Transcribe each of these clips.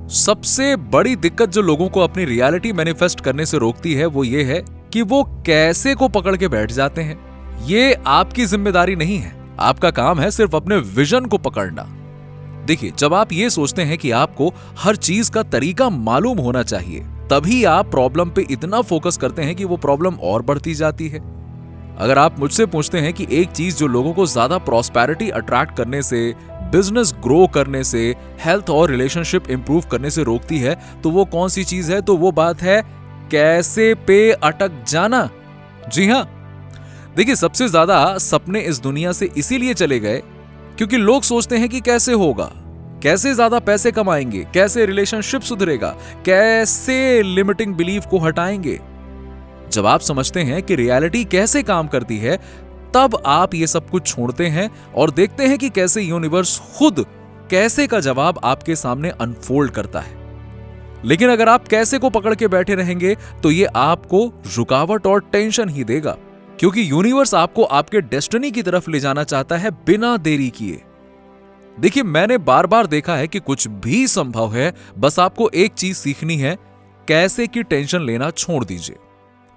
सबसे बड़ी दिक्कत जो लोगों को अपनी रियलिटी मैनिफेस्ट करने से रोकती है वो ये है कि वो कैसे को पकड़ के बैठ जाते हैं। ये आपकी जिम्मेदारी नहीं है, आपका काम है सिर्फ अपने विजन को पकड़ना। देखिए, जब आप ये सोचते हैं कि आपको हर चीज का तरीका मालूम होना चाहिए, तभी आप प्रॉब्लम पे इतना फोकस करते हैं कि वो प्रॉब्लम और बढ़ती जाती है। अगर आप मुझसे पूछते हैं कि एक चीज जो लोगों को ज्यादा प्रॉस्पेरिटी अट्रैक्ट करने से, बिजनेस ग्रो करने से, हेल्थ और रिलेशनशिप इंप्रूव करने से रोकती है, तो वो कौन सी चीज है? तो वो बात है कैसे पे अटक जाना। जी हां, देखिए, सबसे ज्यादा सपने इस दुनिया से इसीलिए चले गए क्योंकि लोग सोचते हैं कि कैसे होगा, कैसे ज्यादा पैसे कमाएंगे, कैसे रिलेशनशिप सुधरेगा, कैसे लिमिटिंग बिलीफ को हटाएंगे। जब आप समझते हैं कि रियलिटी कैसे काम करती है, तब आप ये सब कुछ छोड़ते हैं और देखते हैं कि कैसे यूनिवर्स खुद कैसे का जवाब आपके सामने अनफोल्ड करता है। लेकिन अगर आप कैसे को पकड़ के बैठे रहेंगे तो ये आपको रुकावट और टेंशन ही देगा, क्योंकि यूनिवर्स आपको आपके डेस्टिनी की तरफ ले जाना चाहता है बिना देरी किए। देखिए, मैंने बार बार देखा है कि कुछ भी संभव है, बस आपको एक चीज सीखनी है, कैसे की टेंशन लेना छोड़ दीजिए।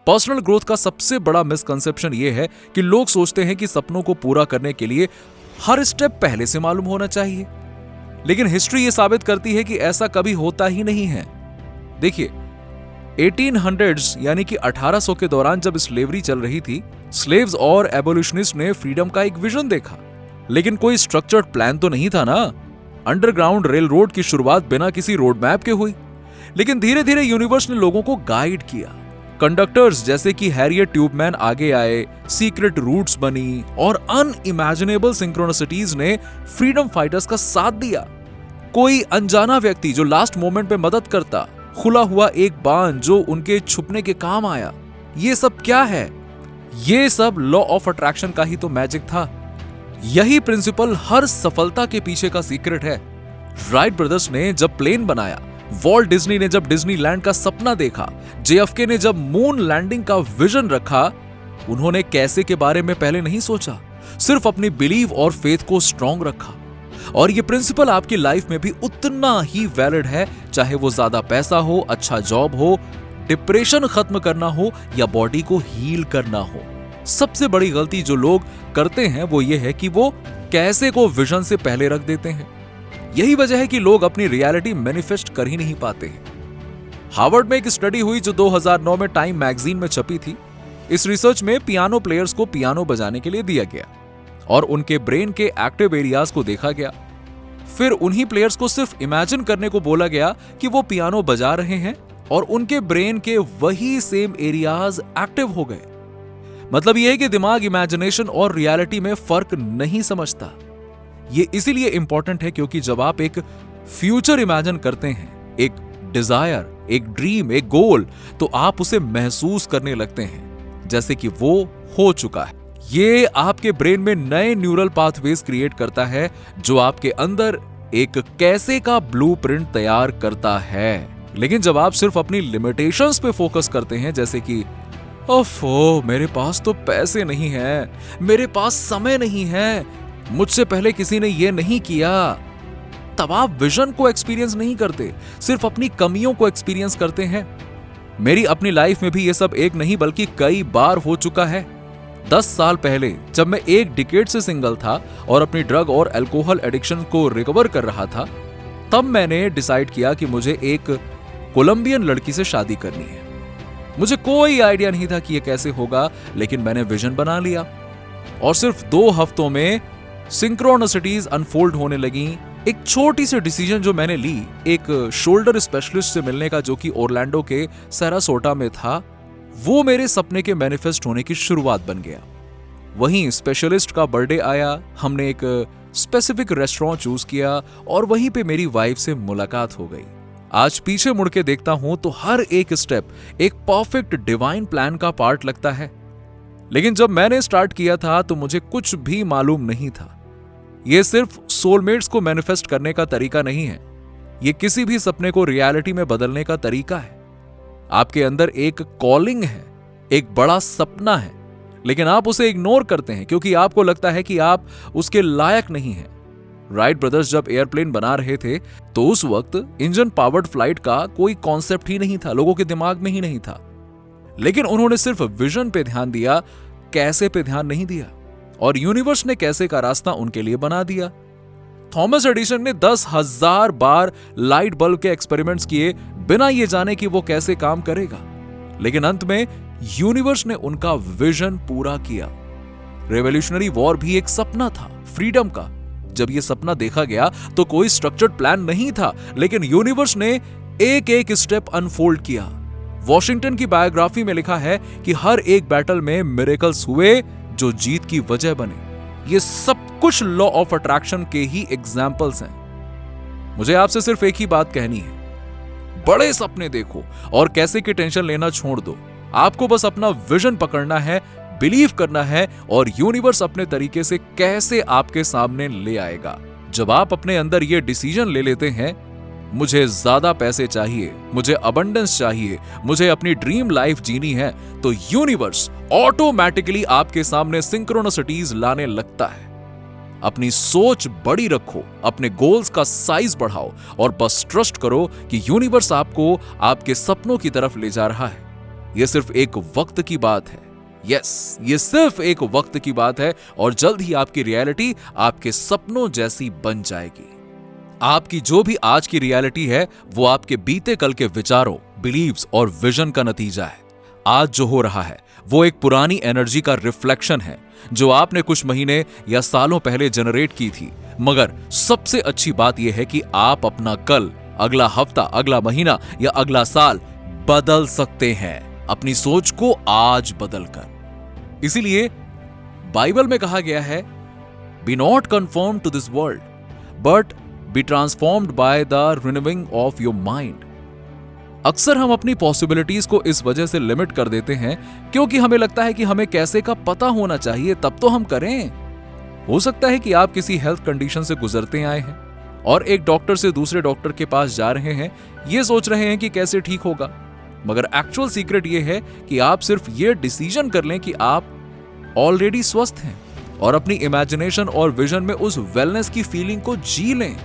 पर्सनल ग्रोथ का सबसे बड़ा मिसकंसेप्शन यह है कि लोग सोचते हैं कि सपनों को पूरा करने के लिए हर स्टेप पहले से मालूम होना चाहिए, लेकिन हिस्ट्री यह साबित करती है कि ऐसा कभी होता ही नहीं है। देखिए, 1800s यानी कि 1800 के दौरान जब स्लेवरी चल रही थी, स्लेव्स और एबोल्यूशनिस्ट ने फ्रीडम का एक विजन देखा, लेकिन कोई स्ट्रक्चर्ड प्लान तो नहीं था ना। अंडरग्राउंड रेल रोड की शुरुआत बिना किसी रोड मैप के हुई, लेकिन धीरे धीरे यूनिवर्स ने लोगों को गाइड किया। कंडक्टर्स जैसे कि हैरियट ट्यूबमैन आगे आए, सीक्रेट रूट्स बनी और अनइमेजिनेबल सिंक्रोनिसिटीज ने फ्रीडम फाइटर्स का साथ दिया। कोई अनजाना व्यक्ति जो लास्ट मोमेंट पे मदद करता, खुला हुआ एक बांध जो उनके छुपने के काम आया। ये सब क्या है? ये सब लॉ ऑफ अट्रैक्शन का ही तो मैजिक था। यही प्रिंसिपल हर सफलता के पीछे का सीक्रेट है। राइट ब्रदर्स ने जब प्लेन बनाया, वॉल्ट डिज्नी ने जब डिज्नीलैंड का सपना देखा, JFK ने जब मून लैंडिंग का विजन रखा, उन्होंने कैसे के बारे में पहले नहीं सोचा, सिर्फ अपनी बिलीव और फेथ को स्ट्रॉन्ग रखा। और ये प्रिंसिपल आपकी लाइफ में भी उतना ही वैलिड है, चाहे वो ज्यादा पैसा हो, अच्छा जॉब हो, डिप्रेशन खत्म करना हो या बॉडी को हील करना हो। सबसे बड़ी गलती जो लोग करते हैं वो ये है कि वो कैसे को विजन से पहले रख देते हैं। यही वजह है कि लोग अपनी रियलिटी मैनिफेस्ट कर ही नहीं पाते हैं। हार्वर्ड में एक स्टडी हुई जो 2009 में टाइम मैगजीन में छपी थी। इस रिसर्च में पियानो प्लेयर्स को पियानो बजाने के लिए दिया गया और उनके ब्रेन के एक्टिव एरियाज को देखा गया। फिर उन्हीं प्लेयर्स को सिर्फ इमेजिन करने को बोला गया कि वो पियानो बजा रहे हैं और उनके ब्रेन के वही सेम एरियाज एक्टिव हो गए। मतलब यह है कि दिमाग इमेजिनेशन और रियलिटी में फर्क नहीं समझता। ये इसीलिए इंपॉर्टेंट है क्योंकि जब आप एक फ्यूचर इमेजिन करते हैं, एक डिजायर, एक ड्रीम, एक गोल, तो आप उसे महसूस करने लगते हैं जैसे कि वो हो चुका है। ये आपके ब्रेन में नए न्यूरल पाथवेज क्रिएट करता है जो आपके अंदर एक कैसे का ब्लूप्रिंट तैयार करता है। लेकिन जब आप सिर्फ अपनी लिमिटेशंस पे फोकस करते हैं, जैसे कि ओफो मेरे पास तो पैसे नहीं है, मेरे पास समय नहीं है, मुझसे पहले किसी ने ये नहीं किया, तब आप विजन को एक्सपीरियंस नहीं करते, सिर्फ अपनी कमियों को एक्सपीरियंस करते हैं। मेरी अपनी लाइफ में भी ये सब एक नहीं बल्कि कई बार हो चुका है। 10 साल पहले जब मैं एक डिकेड से सिंगल था और अपनी ड्रग और अल्कोहल एडिक्शन को रिकवर कर रहा था, तब मैंने डिसाइड किया कि मुझे एक कोलंबियन लड़की से शादी करनी है। मुझे कोई आइडिया नहीं था कि यह कैसे होगा, लेकिन मैंने विजन बना लिया और सिर्फ 2 हफ्तों में सिंक्रोनिसिटीज अनफोल्ड होने लगी। एक छोटी सी डिसीजन जो मैंने ली, एक शोल्डर स्पेशलिस्ट से मिलने का जो कि ओरलैंडो के सारासोटा में था, वो मेरे सपने के मैनिफेस्ट होने की शुरुआत बन गया। वहीं स्पेशलिस्ट का बर्थडे आया, हमने एक स्पेसिफिक रेस्टोरेंट चूज किया और वहीं पे मेरी वाइफ से मुलाकात हो गई। आज पीछे मुड़ के देखता हूं तो हर एक स्टेप एक परफेक्ट डिवाइन प्लान का पार्ट लगता है। लेकिन जब मैंने स्टार्ट किया था तो मुझे कुछ भी मालूम नहीं था। यह सिर्फ सोलमेट्स को मैनिफेस्ट करने का तरीका नहीं है, यह किसी भी सपने को रियलिटी में बदलने का तरीका है। आपके अंदर एक कॉलिंग है, एक बड़ा सपना है, लेकिन आप उसे इग्नोर करते हैं क्योंकि आपको लगता है कि आप उसके लायक नहीं हैं। राइट ब्रदर्स जब एयरप्लेन बना रहे थे तो उस वक्त इंजन पावर्ड फ्लाइट का कोई कॉन्सेप्ट ही नहीं था, लोगों के दिमाग में ही नहीं था। लेकिन उन्होंने सिर्फ विजन पे ध्यान दिया, कैसे पे ध्यान नहीं दिया, और यूनिवर्स ने कैसे का रास्ता उनके लिए बना दिया। थॉमस एडिसन ने 10,000 बार लाइट बल्ब के एक्सपेरिमेंट्स किए बिना ये जाने कि वो कैसे काम करेगा, लेकिन अंत में यूनिवर्स ने उनका विजन पूरा किया। रेवोल्यूशनरी वॉर भी एक सपना था, फ्रीडम का। जब यह सपना देखा गया तो कोई स्ट्रक्चर्ड प्लान नहीं था, लेकिन यूनिवर्स ने एक एक स्टेप अनफोल्ड किया। वॉशिंगटन की बायोग्राफी में लिखा है कि हर एक बैटल में मिरेकल्स हुए जो जीत की वजह बने। ये सब कुछ लॉ ऑफ अट्रैक्शन के ही एग्जाम्पल्स हैं। मुझे आपसे सिर्फ एक ही बात कहनी है, बड़े सपने देखो और कैसे की टेंशन लेना छोड़ दो। आपको बस अपना विजन पकड़ना है, बिलीव करना है, और यूनिवर्स अपने तरीके से कैसे आपके सामने ले आएगा। जब आप अपने अंदर ये डिसीजन ले लेते हैं, मुझे ज्यादा पैसे चाहिए, मुझे अबंडेंस चाहिए, मुझे अपनी ड्रीम लाइफ जीनी है, तो यूनिवर्स ऑटोमेटिकली आपके सामने सिंक्रोनिसिटीज लाने लगता है। अपनी सोच बड़ी रखो, अपने गोल्स का साइज बढ़ाओ और बस ट्रस्ट करो कि यूनिवर्स आपको आपके सपनों की तरफ ले जा रहा है। यह सिर्फ एक वक्त की बात है। यस, ये सिर्फ एक वक्त की बात है और जल्द ही आपकी रियलिटी आपके सपनों जैसी बन जाएगी। आपकी जो भी आज की रियलिटी है वो आपके बीते कल के विचारों, बिलीव्स और विजन का नतीजा है। आज जो हो रहा है वो एक पुरानी एनर्जी का रिफ्लेक्शन है जो आपने कुछ महीने या सालों पहले जनरेट की थी। मगर सबसे अच्छी बात यह है कि आप अपना कल, अगला हफ्ता, अगला महीना या अगला साल बदल सकते हैं, अपनी सोच को आज बदलकर। इसीलिए बाइबल में कहा गया है, be not conform to this world but be transformed by the renewing of your mind. अक्सर हम अपनी पॉसिबिलिटीज को इस वजह से लिमिट कर देते हैं क्योंकि हमें लगता है कि हमें कैसे का पता होना चाहिए, तब तो हम करें। हो सकता है कि आप किसी हेल्थ कंडीशन से गुजरते आए हैं और एक डॉक्टर से दूसरे डॉक्टर के पास जा रहे हैं, ये सोच रहे हैं कि कैसे ठीक होगा। मगर एक्चुअल सीक्रेट ये है कि आप सिर्फ ये डिसीजन कर लें कि आप ऑलरेडी स्वस्थ हैं और अपनी इमेजिनेशन और विजन में उस वेलनेस की फीलिंग को जी लें।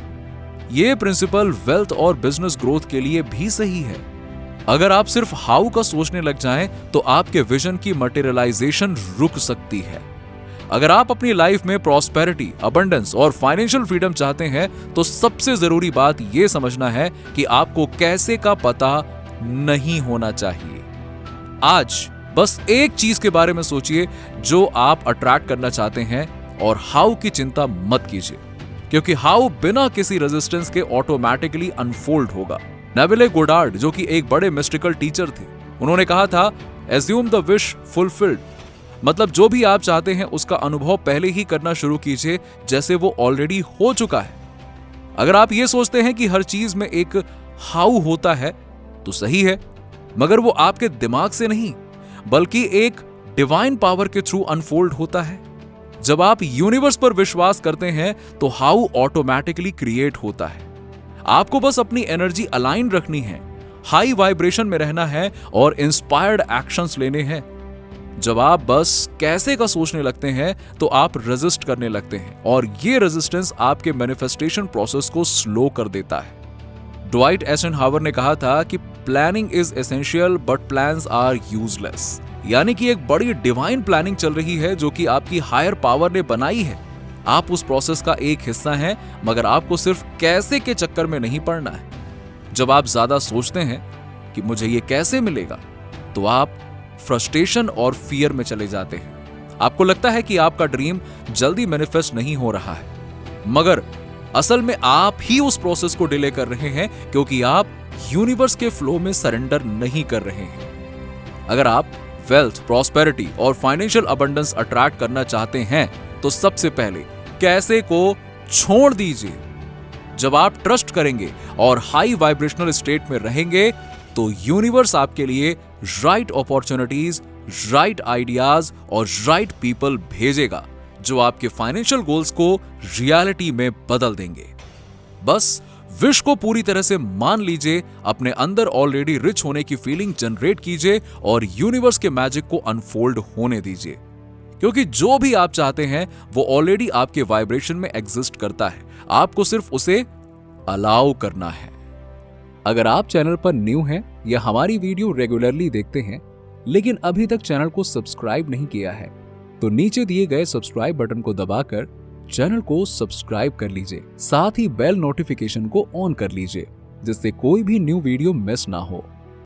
ये प्रिंसिपल वेल्थ और बिजनेस ग्रोथ के लिए भी सही है। अगर आप सिर्फ हाउ का सोचने लग जाएं तो आपके विजन की मटेरियलाइजेशन रुक सकती है। अगर आप अपनी लाइफ में प्रॉस्पेरिटी, अबंडेंस और फाइनेंशियल फ्रीडम चाहते हैं तो सबसे जरूरी बात यह समझना है कि आपको कैसे का पता नहीं होना चाहिए। आज बस एक चीज के बारे में सोचिए जो आप अट्रैक्ट करना चाहते हैं और हाउ की चिंता मत कीजिए, क्योंकि हाउ बिना किसी रेजिस्टेंस के ऑटोमेटिकली अनफोल्ड होगा। नेविले गोडार्ड, जो कि एक बड़े मिस्टिकल टीचर थे, उन्होंने कहा था, एज्यूम द विश फुलफिल्ड, मतलब जो भी आप चाहते हैं उसका अनुभव पहले ही करना शुरू कीजिए जैसे वो ऑलरेडी हो चुका है। अगर आप ये सोचते हैं कि हर चीज में एक हाउ होता है तो सही है, मगर वो आपके दिमाग से नहीं बल्कि एक डिवाइन पावर के थ्रू अनफोल्ड होता है। जब आप यूनिवर्स पर विश्वास करते हैं तो हाउ ऑटोमेटिकली क्रिएट होता है। आपको बस अपनी एनर्जी अलाइन रखनी है, हाई वाइब्रेशन में रहना है और इंस्पायर्ड एक्शंस लेने हैं। जब आप बस कैसे का सोचने लगते हैं तो आप रेजिस्ट करने लगते हैं और ये रेजिस्टेंस आपके मैनिफेस्टेशन प्रोसेस को स्लो कर देता है। ड्वाइट एइजनहावर ने कहा था कि planning is essential but plans are useless, यानी कि एक बड़ी डिवाइन प्लानिंग चल रही है जो कि आपकी हायर पावर ने बनाई है। आप उस प्रोसेस का एक हिस्सा हैं, मगर आपको सिर्फ कैसे के चक्कर में नहीं पड़ना है। जब आप ज्यादा सोचते हैं कि मुझे ये कैसे मिलेगा तो आप फ्रस्ट्रेशन और फियर में चले जाते हैं। आपको लगता है कि आपका ड्रीम जल्दी मैनिफेस्ट नहीं हो रहा है, मगर असल में आप ही उस प्रोसेस को डिले कर रहे हैं क्योंकि आप यूनिवर्स के फ्लो में सरेंडर नहीं कर रहे हैं। अगर आप वेल्थ, प्रॉस्पेरिटी और फाइनेंशियल अबंडेंस अट्रैक्ट करना चाहते हैं तो सबसे पहले कैसे को छोड़ दीजिए। जब आप ट्रस्ट करेंगे और हाई वाइब्रेशनल स्टेट में रहेंगे तो यूनिवर्स आपके लिए राइट अपॉर्चुनिटीज, राइट आइडियाज और राइट पीपल भेजेगा जो आपके फाइनेंशियल गोल्स को रियलिटी में बदल देंगे। बस विश को पूरी तरह से मान लीजिए, अपने अंदर ऑलरेडी रिच होने की फीलिंग जनरेट कीजिए और यूनिवर्स के मैजिक को अनफोल्ड होने दीजिए। क्योंकि जो भी आप चाहते हैं वो ऑलरेडी आपके वाइब्रेशन में एग्जिस्ट करता है, आपको सिर्फ उसे अलाउ करना है। अगर आप चैनल पर न्यू हैं या हमारी वीडियो रेगुलरली देखते हैं लेकिन अभी तक चैनल को सब्सक्राइब नहीं किया है, तो नीचे दिए गए सब्सक्राइब बटन को दबाकर चैनल को सब्सक्राइब कर लीजिए। साथ ही बेल नोटिफिकेशन को ऑन कर लीजिए जिससे कोई भी न्यू वीडियो मिस ना हो।